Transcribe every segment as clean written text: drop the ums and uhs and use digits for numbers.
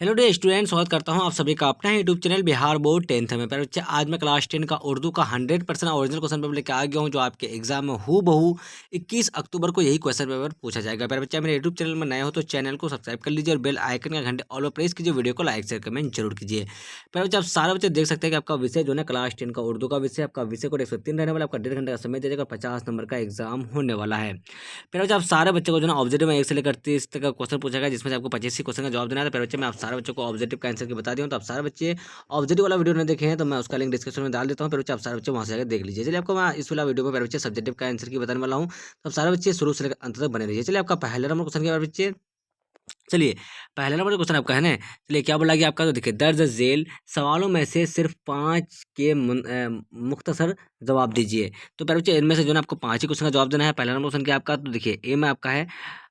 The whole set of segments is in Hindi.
हेलो डे स्टूडेंट, स्वागत करता हूं आप सभी का अपना YouTube channel Bihar board 10th में। प्यारे बच्चे, आज मैं क्लास 10 का उर्दू का 100% ओरिजिनल क्वेश्चन पेपर लेके आ गया हूं, जो आपके एग्जाम में हूबहू 21 अक्टूबर को यही क्वेश्चन पेपर पूछा जाएगा। प्यारे बच्चे, मेरे यूट्यूब चैनल में नए हो तो चैनल को सब्सक्राइब कर लीजिए और बेल आइकन का घंटे ऑल पर प्रेस कीजिए। वीडियो को लाइक शेयर कमेंट जरूर कीजिए। प्यारे बच्चे, आप सारे बच्चे देख सकते हैं कि आपका विषय जो है क्लास 10 का उर्दू का विषय, आपका विषय को 103 रहने वाला, आपका 1.5 घंटे का समय दे देगा, 50 नंबर का एग्जाम होने वाला है। प्यारे बच्चे, आप सारे बच्चों को जो है ऑब्जेक्टिव में 1 से लेकर 30 तक का क्वेश्चन पूछा गया, जिसमें से आपको 25 क्वेश्चन का जवाब देना है। प्यारे बच्चे, मैं आप सारे बच्चों को ऑब्जेक्टिव का आंसर की बता दिया हूं, तो आप सारे बच्चे ऑब्जेक्टिव वाला वीडियो नहीं देखे हैं तो मैं उसका लिंक डिस्क्रिप्शन में डाल देता हूं। प्यारे बच्चे, आप सारे बच्चे वहां से जाकर देख लीजिए। चलिए, आपको मैं इस वाला वीडियो में प्यारे बच्चे सब्जेक्टिव का आंसर की बताने वाला हूं, तो आप सारे बच्चे शुरू से लेकर अंत तक बने रहिए। चलिए, आपका पहला नंबर क्वेश्चन क्या है प्यारे बच्चे। चलिए, पहला नंबर क्वेश्चन आपका है ना। चलिए, क्या बोला गया आपका, तो देखिए, दर्ज झेल सवालों में से सिर्फ 5 के मुख्तसर जवाब दीजिए। तो प्यारे बच्चे, इनमें से जो है आपको 5 ही क्वेश्चन का जवाब देना है। पहला नंबर क्वेश्चन क्या आपका, तो देखिए, ए में आपका है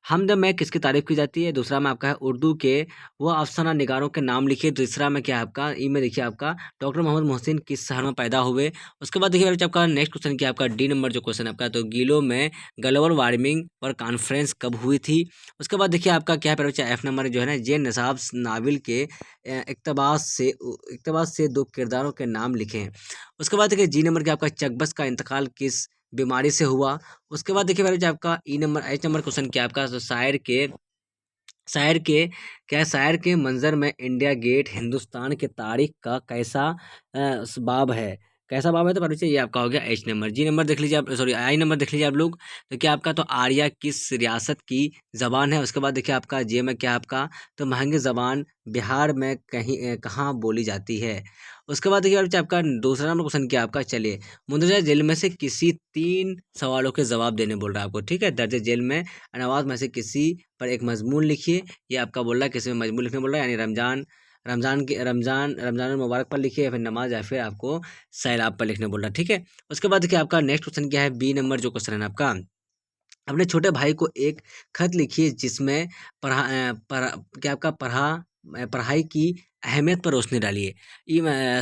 हमद में किसकी तारीफ की जाती है। दूसरा में आपका है उर्दू के वह अफसाना निगारों के नाम लिखिए। तीसरा में क्या है आपका, ई में देखिए आपका डॉक्टर मोहम्मद मोहसिन किस शहर में पैदा हुए। उसके बाद देखिए प्यारे बच्चे, आपका नेक्स्ट क्वेश्चन क्या है आपका, डी नंबर जो क्वेश्चन आपका, तो गीलो में ग्लोबल वार्मिंग पर कॉन्फ्रेंस कब हुई थी। उसके बाद देखिए आपका क्या है प्यारे बच्चे, एफ नंबर जो है ना, जे नसाब नावल के इक़्तिबास से दो किरदारों के नाम लिखें। उसके बाद देखिए जी नंबर के आपका चकबस का इंतकाल किस बीमारी से हुआ। उसके बाद देखिए प्यारे बच्चे, आपका ई नंबर एच नंबर क्वेश्चन क्या है आपका, तो शायर के शायर के मंजर में इंडिया गेट हिंदुस्तान के तारीख का बाब है कैसा बाब है। तो परीक्षा ये आपका हो गया एच नंबर। जी नंबर देख लीजिए आप, सॉरी आई नंबर देख लीजिए आप लोग। तो क्या आपका, तो आर्या किस रियासत की जबान है। उसके बाद देखिए आपका जे में क्या आपका, तो महंगी जबान बिहार में कहाँ बोली जाती है। उसके बाद देखिए बच्चे, आपका दूसरा नंबर क्वेश्चन क्या आपका, चलिए, मुंदरजा जेल में से किसी 3 सवालों के जवाब देने बोल रहा है आपको, ठीक है। दर्ज जेल में नवाज में से किसी पर एक मजमून लिखिए। ये आपका बोल रहा है किसी में मजमून लिखने बोल रहा है, यानी रमजान मुबारक पर लिखिए, या फिर नमाज, या फिर आपको सैलाब पर लिखने बोल रहा है, ठीक है। उसके बाद देखिए आपका नेक्स्ट क्वेश्चन क्या है, बी नंबर जो क्वेश्चन है ना आपका, अपने छोटे भाई को एक खत लिखिए जिसमें क्या आपका पढ़ाई की अहमियत पर रोशनी डालिए।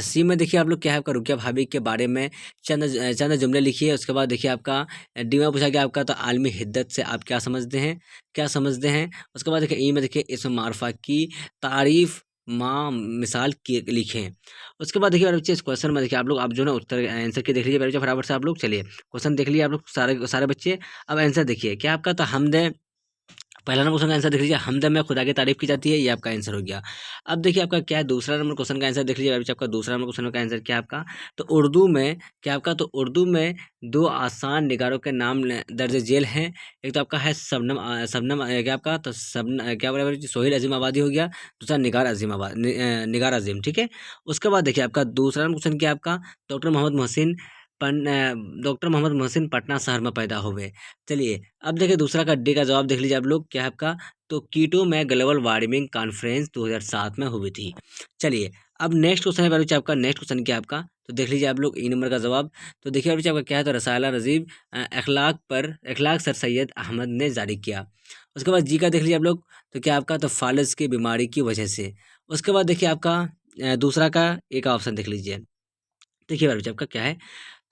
सी में देखिए आप लोग क्या है आपका, रुकिया भाभी के बारे में चंद जुमले लिखिए। उसके बाद देखिए आपका डी में पूछा गया आपका, तो आलमी हिद्दत से आप क्या समझते हैं। उसके बाद देखिए ई में देखिए इसम मारफा की तारीफ माँ मिसाल की लिखें। उसके बाद देखिए बच्चे, इस क्वेश्चन में देखिए आप लोग, आप जो ना उत्तर आंसर की देख लीजिए बच्चे फटाफट से आप लोग। चलिए, क्वेश्चन देख लीजिए आप लोग सारे सारे बच्चे। अब आंसर देखिए क्या आपका, तो हमद पहला नंबर क्वेश्चन का आंसर देख लीजिए, हमद में खुदा की तारीफ की जाती है, ये आपका आंसर हो गया। अब देखिए आपका क्या है, दूसरा नंबर क्वेश्चन का आंसर देख लीजिए आपका, दूसरा नंबर क्वेश्चन का आंसर क्या है आपका, तो उर्दू में क्या आपका, तो उर्दू में 2 आसान निगारों के नाम दर्ज झेल हैं। एक तो आपका है शबनम क्या आपका, तो क्या बोला सोहेल अजीम आबादी हो गया। दूसरा निगार अजीम, ठीक है। उसके बाद देखिए आपका दूसरा नंबर क्वेश्चन क्या है आपका, डॉक्टर मोहम्मद मोहसिन डॉक्टर मोहम्मद मोहसिन पटना शहर में पैदा हुए। चलिए, अब देखिए दूसरा का डी का जवाब देख लीजिए आप लोग, क्या है आपका, तो कीटो में ग्लोबल वार्मिंग कॉन्फ्रेंस 2007 में हुई थी। चलिए, अब नेक्स्ट क्वेश्चन है बच्चे आपका, नेक्स्ट क्वेश्चन क्या है आपका, तो देख लीजिए आप लोग ई नंबर का जवाब। तो देखिए बच्चे आपका क्या है, तो रसाला नजीब अखलाक सर सैयद अहमद ने जारी किया। उसके बाद जी का देख लीजिए आप लोग, तो क्या आपका, तो फालिज की बीमारी की वजह से। उसके बाद देखिए आपका दूसरा का एक ऑप्शन देख लीजिए। देखिए बच्चे आपका क्या है,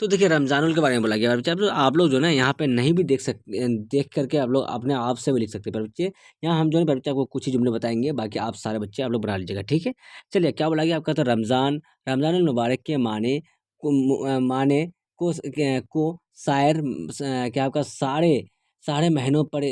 तो देखिए रमज़ानुल के बारे में बोला गया है बच्चे। आप लोग जो है ना यहाँ पे नहीं भी देख करके आप लोग अपने आप से भी लिख सकते हैं पर बच्चे। यहाँ हम जो है ना बच्चे आपको कुछ ही जुमले बताएंगे, बाकी आप सारे बच्चे आप लोग बना लीजिएगा, ठीक है। चलिए, क्या बोला गया आपका, तो रमज़ानुल मुबारक के माने को शायर क्या आपका सारे महीनों पर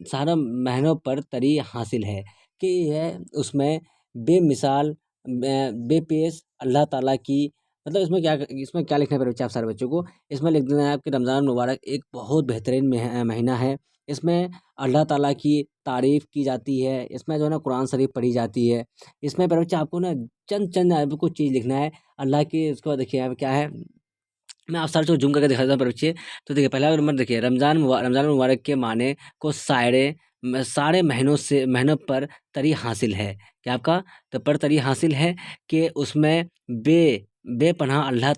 सारे महीनों पर तरी हासिल है कि यह उसमें बेमिसाल बेपेश अल्लाह ताला की, मतलब इसमें क्या लिखना है बच्चे आप सारे बच्चों को, इसमें लिख देना है आपके रमज़ान मुबारक एक बहुत बेहतरीन महीना है। इसमें अल्लाह ताला की तारीफ़ की जाती है, इसमें जो है ना कुरान शरीफ पढ़ी जाती है। इसमें पर बच्चे आपको ना चंद आपको चीज़ लिखना है अल्लाह की। उसके बाद देखिए यहाँ पे क्या है, मैं आप सारे को ज़ूम करके दिखा देता हूँ पर बच्चे। तो देखिए पहला नंबर देखिए, रमज़ान मुबारक के माने को सारे महीनों पर तरी हासिल है। क्या आपका, तो पर तरी हासिल है कि उसमें बेपनाह अल्लाह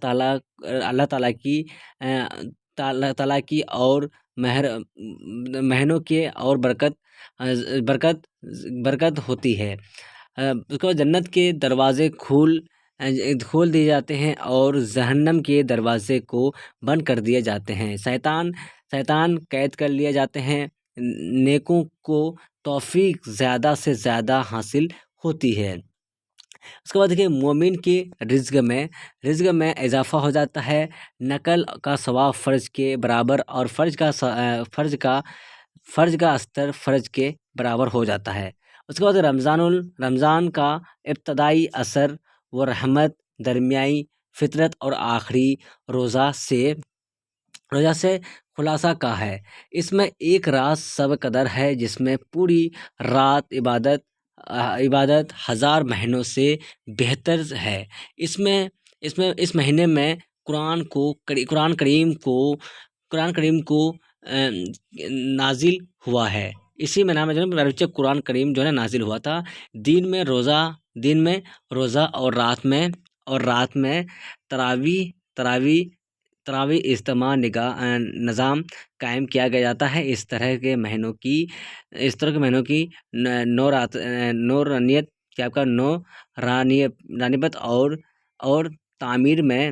ताला की और मेहर महीनों के और बरकत बरकत होती है। उसके बाद जन्नत के दरवाजे खोल दिए जाते हैं और जहन्नम के दरवाजे को बंद कर दिए जाते हैं। शैतान कैद कर लिए जाते हैं। नेकों को तौफीक ज़्यादा से ज़्यादा हासिल होती है। उसके बाद देखिए मोमिन के रिज़्क़ में इजाफ़ा हो जाता है। नकल का सवाब फ़र्ज़ के बराबर और फ़र्ज़ का अस्तर फ़र्ज़ के बराबर हो जाता है। उसके बाद रमज़ान का इब्तदाई असर व रहमत, दरमियाई फ़ितरत और आखिरी रोज़ा से खुलासा का है। इसमें एक रात सब कदर है जिसमें पूरी रात इबादत हज़ार महीनों से बेहतर है। इसमें इसमें इस महीने में कुरान करीम को नाज़िल हुआ है। इसी महीना में जो है मेरे बच्चे कुरान करीम जो है ना नाज़िल हुआ था। दिन में रोज़ा और रात में तरावी तरावी तरावी इज्तिमा निज़ाम कायम किया गया जाता है। इस तरह के महीनों की नौरानियत क्या आपका रानियत और तामीर में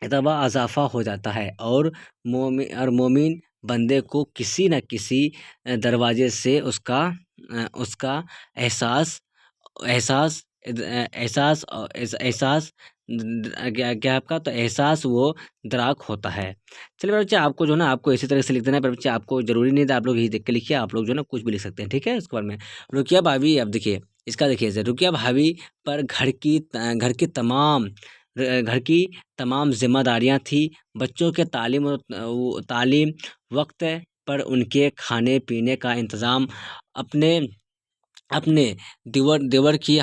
इतबा इज़ाफ़ा हो जाता है और मोमिन बंदे को किसी न किसी दरवाजे से उसका एहसास एहसास एहसास एहसास क्या क्या आपका तो एहसास वो दराक होता है। चलिए मेरे बच्चे आपको जो है ना आपको इसी तरह से लिख देना है। मेरे बच्चे आपको ज़रूरी नहीं था आप लोग यही देख के लिखिए। आप लोग जो है ना कुछ भी लिख सकते हैं, ठीक है। इसके बारे में रुकिया भाभी, अब देखिए इसका देखिए रुकिया भाभी पर घर की तमाम ज़िम्मेदारियाँ थी। बच्चों के तालीम वक्त पर उनके खाने पीने का इंतज़ाम अपने अपने देवर की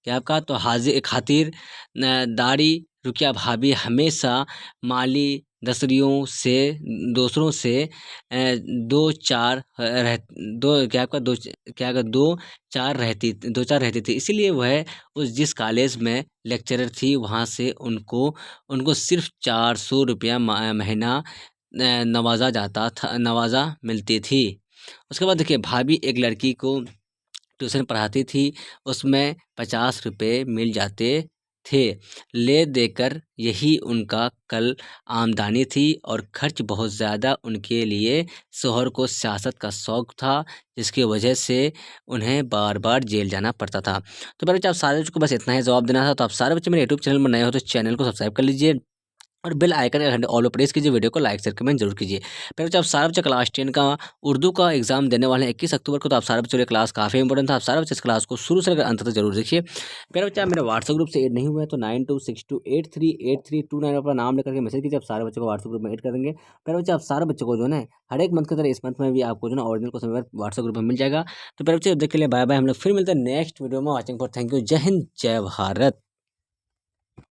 क्या आपका तो खातिर दारी रुकिया भाभी हमेशा माली दूसरों से दो चार रह दो क्या आपका दो चार रहती थी। इसीलिए वह जिस कॉलेज में लेक्चरर थी वहाँ से उनको सिर्फ 400 रुपया महीना नवाजा मिलती थी। उसके बाद देखिए भाभी एक लड़की को ट्यूशन पढ़ाती थी। उसमें 50 रुपये मिल जाते थे। ले देकर यही उनका कल आमदनी थी और खर्च बहुत ज़्यादा उनके लिए शौहर को सियासत का शौक़ था जिसकी वजह से उन्हें बार बार जेल जाना पड़ता था। तो मेरे बच्चे आप सारे बच्चों को बस इतना ही जवाब देना था। तो आप सारे बच्चे मेरे यूट्यूब चैनल में नए हो तो चैनल को सब्सक्राइब कर लीजिए और बेल आइकन का घंटे ऑल पर प्रेस कीजिए। वीडियो को लाइक शेयर कमेंट जरूर कीजिए। फिर बच्चे आप सारे बच्चे क्लास 10 का उर्दू का एग्जाम देने वाले हैं 21 अक्टूबर को। तो आप सारे बच्चों के लिए क्लास काफ़ी इंपॉर्टेंट था। आप सारे बच्चे इस क्लास को शुरू से लेकर अंत तक जरूर देखिए। मेरे बच्चे आप मेरे व्हाट्सएप ग्रुप से ऐड नहीं हुए तो 9262838329 अपना नाम लेकर के मैसेज कीजिए। आप सारे बच्चों को व्हाट्सएप ग्रुप में ऐड कर देंगे। मेरे बच्चे आप सारे बच्चों को जो है हर एक मंथ की तरह इस मंथ में भी आपको जो है original question paper WhatsApp group में मिल जाएगा। तो मेरे बच्चे देख के लिए बाय बाय। हम लोग फिर मिलते हैं नेक्स्ट वीडियो में। Watching for thank you. जय हिंद जय भारत।